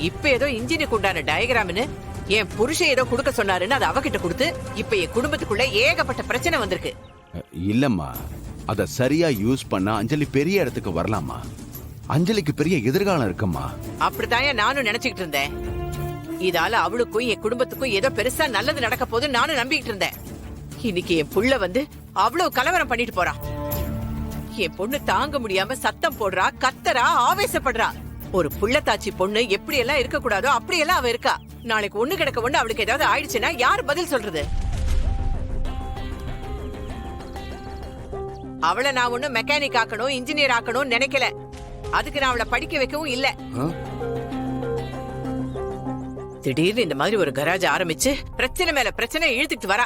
இப்ப ஏதோ இன்ஜினுக்கு உண்டான டயகிராம்னு என் புருஷன் ஏதோ கொடுக்க சொன்னாருன்னு அதை அவகிட்ட கொடுத்து இப்ப என் குடும்பத்துக்குள்ள ஏகப்பட்ட பிரச்சனை வந்திருக்கு. இல்லம்மா, அத சரியா யூஸ் பண்ணா அஞ்சலி பெரிய இடத்துக்கு வரலாமா? அஞ்சலிக்கு பெரிய எதிர்காலம் இருக்குமா? அப்படித்தான் நானும் நினைச்சுக்கிட்டு இருந்தேன். இதால அவளுக்கும் என் குடும்பத்துக்கும் ஏதோ பெருசா நல்லது நடக்க போது நானும் நம்பிக்கிட்டு இருந்தேன். இன்னைக்கு என் புள்ள வந்து அவ்வளவு கலவரம் பண்ணிட்டு போறான். என் பொண்ணு தாங்க முடியாம சத்தம் போடுறா, கத்தரா, ஆவேசப்படுறா. ஒரு புள்ளத்தாச்சி பொண்ணு எப்படி எல்லாம் இருக்க கூடாதோ அப்படியெல்லாம் அவ இருக்கா. நாளைக்கு ஒண்ணு கிடக்க ஒண்ணு அவளுக்கு ஏதாவது ஆயிடுச்சுன்னா யாரு பதில் சொல்றது? அவளை நான் ஒண்ணு மெக்கானிக் ஆக்கணும், இன்ஜினியர் ஆக்கணும் நினைக்கல. அதுக்கு நான் அவளை படிக்க வைக்கவும் இல்ல. திடீர்னு இந்த மாதிரி ஒரு கராஜ் ஆரம்பிச்சு பிரச்சனை மேல பிரச்சனை இழுத்துட்டு வரா.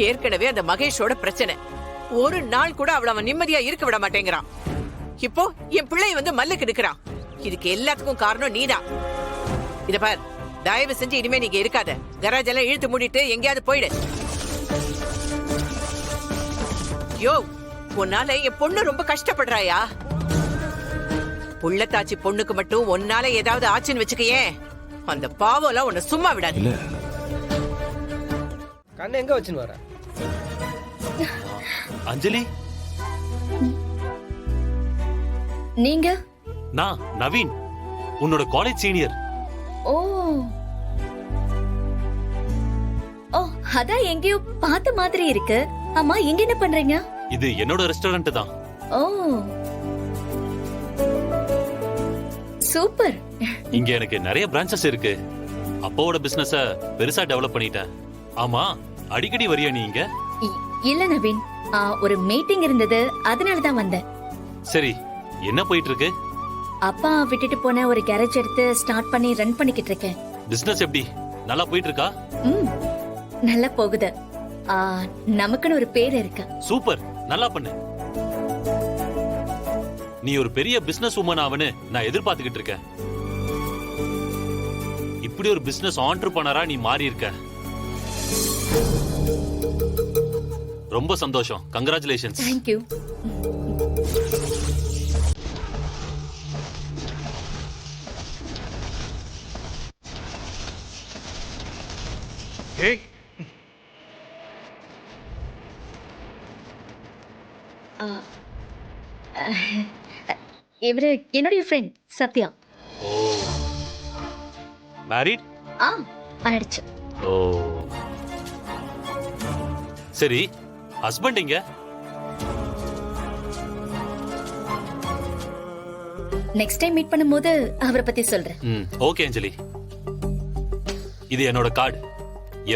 ஏற்கனவே அந்த மகேஷோட பிரச்சனை. ஒரு நாள் கூட அவன் நிம்மதியா இருக்க விட மாட்டேங்கிறான். இப்போ என் பிள்ளைய வந்து மல்லுக்கு எடுக்கிறான். இதுக்கு எல்லாத்துக்கும் காரணம் நீதான். இத பார், தயவு செஞ்சு இனிமே நீங்க இருக்காத. கராஜ் எல்லாம் இழுத்து மூடிட்டு எங்கேயாவது போயிடு. யோ, உன்னால என் பொண்ணு ரொம்ப கஷ்டப்படுறாயா? புள்ளத்தாச்சி பொண்ணுக்கு மட்டும் ஒன்னால ஏதாவது ஆச்சுன்னு வச்சுக்கையே, அந்த பாவம் எல்லாம் உன்னை சும்மா விடாது. கண்ணு எங்க வச்சுன்னு வர? அஞ்சலி, நீங்க? நான் நவீன், உன்னோட காலேஜ் சீனியர். ஓ ஓ, அதான் எங்கேயோ பார்த்த மாதிரி இருக்கு. ஆமா, இங்க என்ன பண்றீங்க? இது என்னோட ரெஸ்டாரண்ட் தான். ஓ சூப்பர். இங்க எனக்கு நிறைய பிரான்ச்சஸ் இருக்கு. அப்பாவோட பிசினஸ பெருசா டெவலப் பண்ணிட்டேன். ஆமா, அடிக்கடி வரியா நீ இங்க? இல்ல நவீன், ஒரு மீட்டிங் இருந்தது, அதனாலதான் வந்தேன். சரி, என்ன போயிட்டு இருக்கு? அப்பா விட்டுட்டு போன ஒரு கேரேஜ் எடுத்து ஸ்டார்ட் பண்ணி ரன் பண்ணிக்கிட்டு இருக்கேன். பிசினஸ் எப்படி, நல்லா போயிட்டு இருக்கா? நல்லா போகுது. நமக்குன்னு ஒரு பேர் இருக்கு. சூப்பர், நல்லா பண்ணு. நீ ஒரு பெரிய பிசினஸ் உமன் ஆவன்னு நான் எதிர்பார்த்துக்கிட்டு இருக்கேன். இப்படி ஒரு பிசினஸ் ஆண்டர்பிரனரா நீ மாறி இருக்க. ரொம்ப சந்தோஷம். கங்க்ராச்சுலேஷன்ஸ். Thank you. Hey. இவரு என்னுடைய ஃப்ரெண்ட் சத்யா. ஓ, மேரிட்? ஆயிடுச்சு. ஓ, சரி, ஹஸ்பண்ட் எங்க? நெக்ஸ்ட் டைம் மீட் பண்ணும்போது அவரை பத்தி சொல்றேன். ஓகே அஞ்சலி, இது என்னோட கார்டு.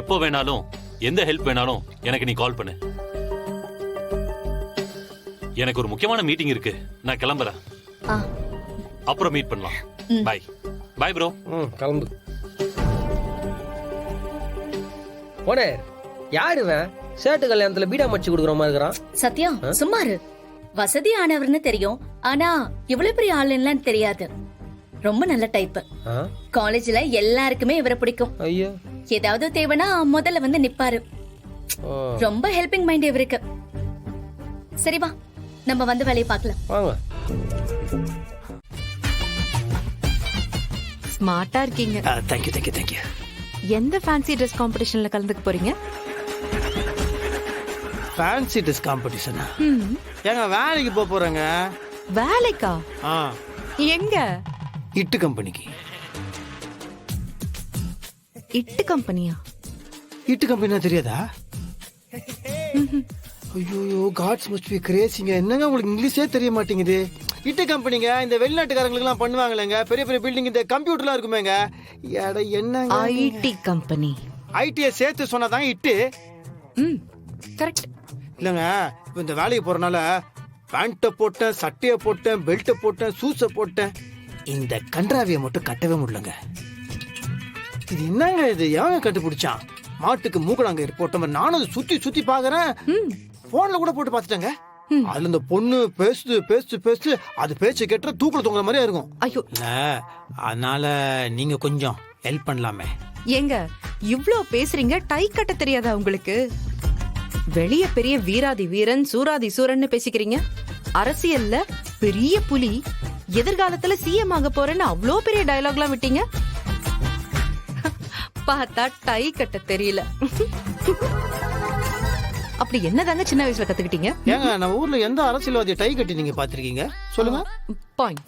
எப்போ வேணாலும் எந்த ஹெல்ப் வேணாலும் எனக்கு நீ கால் பண்ணு. எனக்கு ஒரு முக்கியமான மீட்டிங் இருக்கு, நான் கிளம்புறேன். அப்புறம் மீட் பண்ணலாம். Bye bye bro. கிளம்பு. போனே, யாரு இவன்? சேட்டு கல்யாணத்துல பீடா மடிச்சு கொடுக்குற மாதிரி இருக்கிறான். சத்யா, சும்மாரு. வசதி ஆனவர்னு தெரியும், ஆனா இவ்வளவு பெரிய ஆளுன்னு தெரியாது. ரொம்ப நல்ல டைப். காலேஜ்ல எல்லாருக்குமே இவரை பிடிக்கும். ஐயோ, ஏதாவது தேவைன்னா முதல்ல வந்து நிப்பாரு. ரொம்ப ஹெல்பிங் மைண்ட் இவருக்கு. சரி வா, நம்ம வந்து வேலையை பார்க்கலாம். வாங்க. ஸ்மார்ட்டா இருக்கீங்க. Thank you thank you thank you. எந்த ஃபேன்சி ட்ரெஸ் காம்படிஷன்ல கலந்துக்க போறீங்க? ஃபேன்சி ட்ரெஸ் காம்படிஷனா? ஏங்க வேலைக்கு போறேங்க. வேலைக்கா? எங்க? இட்டு கம்பெனிக்கு. இட்டு கம்பெனியா? இட்டு கம்பெனினா தெரியாதா? ஐயோ, காட்ஸ் மஸ்ட் பி கிரேசிங்க. என்னங்க உங்களுக்கு இங்கிலீஷே தெரிய மாட்டேங்குது? இட்டு கம்பெனிங்க, இந்த வெளிநாட்டுக்காரங்களுக்கு எல்லாம் பண்ணுவாங்களேங்க. பெரிய பெரிய பில்டிங், இந்த கம்ப்யூட்டர்லாம் இருக்குமேங்க. என்னங்க ஐடி கம்பெனி? ஐடியை சேர்த்து சொன்னாதாங்க இட்டு. கரெக்ட். இல்லங்க, இந்த வேலைக்கு போறனால பேண்ட்டை போட்டேன், சட்டையை போட்டேன், பெல்ட்டை போட்டேன், ஷூஸை போட்டேன். இந்த கன்றாவியை மட்டும் கட்டவே முடியலங்க. இது என்னங்க, இது எவங்க கண்டுபிடிச்சான்? மாட்டுக்கு மூக்கடாங்க போட்ட மாதிரி நானும் அதை சுத்தி சுத்தி பாக்குறேன். போன்ல கூட போட்டு பாத்துட்டேங்க. அதுல இந்த பொண்ணு பேசுது, அது பேச்ச கேட்ட தூக்குல தொங்குற மாதிரியா இருக்கும். ஐயோ, அதனால நீங்க கொஞ்சம் ஹெல்ப் பண்ணலாமே. ஏங்க இவ்ளோ பேசுறீங்க, டை கட்ட தெரியாதா உங்களுக்கு? வெளிய பெரிய வீராதி வீரன், சூராதி சூரன்னு பேசிக்கிறீங்க. அரசியல்ல பெரிய புலி, எதிர்காலத்துல சிஎம் ஆக போறேன்னு அவ்ளோ பெரிய டயலாக்லாம் விட்டீங்க. பார்த்தா டை கட்ட தெரியல. அப்படி என்னதாங்க சின்ன வயசுல கத்துக்கிட்டீங்க? ஏங்க நம்ம ஊர்ல எந்த அரசியல்வாதி டை கட்டி நீங்க பாத்திருக்கீங்க சொல்லுங்க? பாயிண்ட்.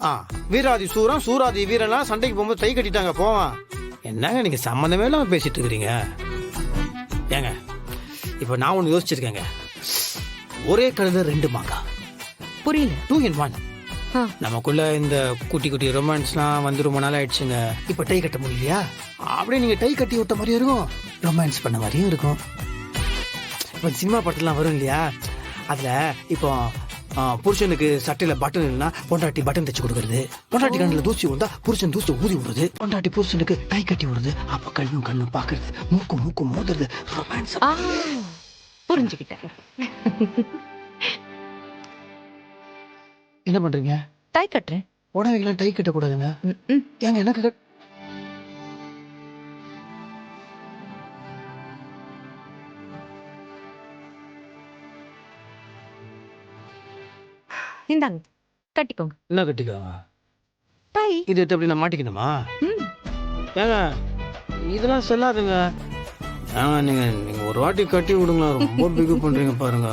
வீராதி சூரன் சூராதி வீரனா சண்டைக்கு போகும்போது டை கட்டிட்டாங்க போவான். என்னங்க நீங்க சம்பந்தமே இல்லாம பேசிட்டு இருக்கிறீங்க? ஏங்க இப்ப நான் ஒண்ணு யோசிச்சிருக்கேங்க. ஒரே கழுத 2 மாங்கா. புரியல. 2 in 1. நமக்குள்ள இந்த குட்டி குட்டி ரொமான்ஸ்லாம் வந்து ரொம்ப நாள் ஆயிடுச்சுங்க. இப்ப டை கட்ட முடியலையா? அப்படியே நீங்க டை கட்டி விட்ட மாதிரியும் இருக்கும், ரொமான்ஸ் பண்ண மாதிரியும் இருக்கும். இப்போ சினிமா பாட்டுலாம் வரும் இல்லையா, அதுல இப்போ புருஷனுக்கு சட்டையில பட்டன் இல்லைன்னா பொண்டாட்டி பட்டன் தச்சு கொடுக்கறது, பொண்டாட்டி கண்ணில் தூசி வந்தா புருஷன் தூசி ஊதி விடுறது, பொண்டாட்டி புருஷனுக்கு டை கட்டி விடுறது, அப்ப கண்ணும் பாக்குறது, மூக்கு மோதுறது, ரொமான்ஸ். புரிஞ்சுக்கிட்டேன். என்ன பண்றீங்க? டை கட்டுறேன். உடவைகளாம் டை கட்ட கூடாதுங்க. ஏங்க எனக்கு இந்தாங்க கட்டிக்கோங்க. என்ன கட்டிக்காங்க? டை. இது அப்படி நான் மாட்டிக்கணுமா? ஏங்க இதெல்லாம் செல்லாதுங்க. நீங்க ஒரு வாட்டி கட்டி விடுங்களா, ரொம்ப பிகு பண்றீங்க பாருங்க.